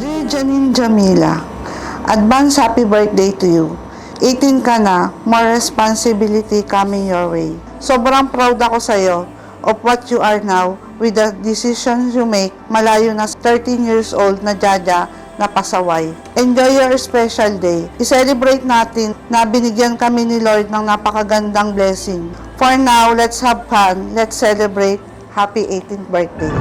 Dear Janine Jamila, advance happy birthday to you. 18 ka na, more responsibility coming your way. Sobrang proud ako sa'yo of what you are now with the decisions you make malayo na 13 years old na Jaja na pasaway. Enjoy your special day. I-celebrate natin na binigyan kami ni Lord ng napakagandang blessing. For now, let's have fun. Let's celebrate. Happy 18th birthday.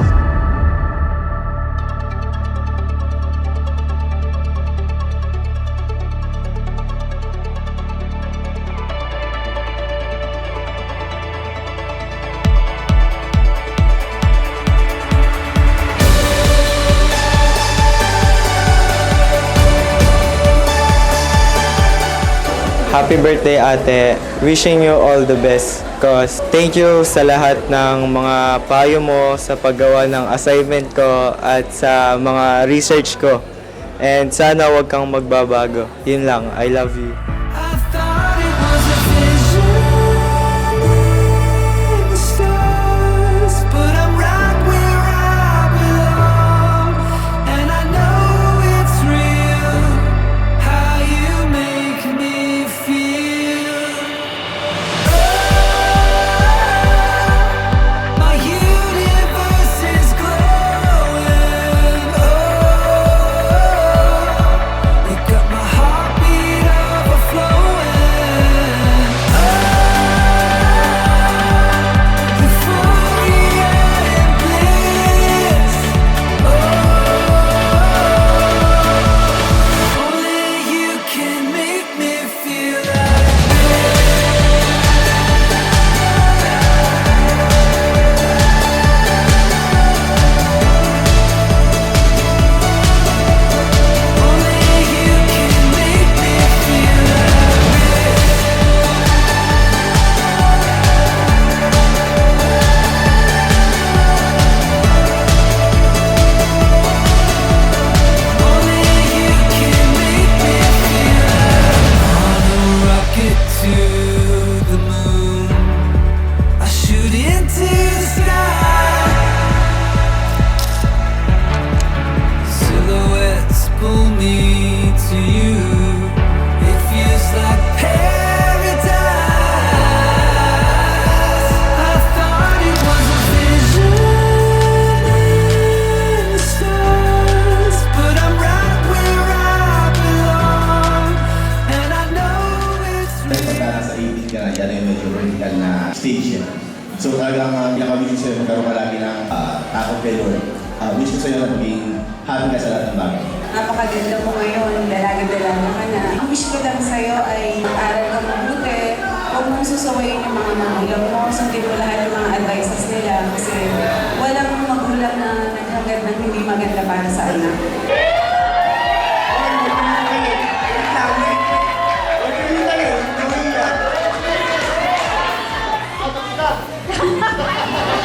Happy birthday, ate. Wishing you all the best. Cause thank you sa lahat ng mga payo mo sa paggawa ng assignment ko at sa mga research ko. And sana wag kang magbabago. Yun lang. I love you. Stage yan. So talagang pinakabigin sa'yo magkaroon ka lagi ng takot kay Lord. Wish ko sa'yo na maging happy ka sa lahat ng bagay. Napakaganda mo ngayon, dalaga-dalaga ka na. Ang wish ko lang sa'yo ay mag-aral ka mabuti. Huwag mong susuwayin yung mga magulang mo. Sundin mo lahat yung mga advices nila. Kasi walang magulang na naghagad ng hindi maganda para sa anak.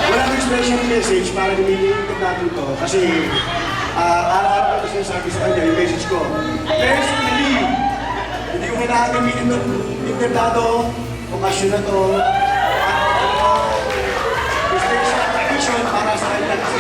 Walang expression message para gamitin natin to kasi araw-araw ko sinasabi sa kanya yung message ko. Personally, hindi ko kailangan gamitin ng internado, okasyon na to, special tradition para sa kanya kasi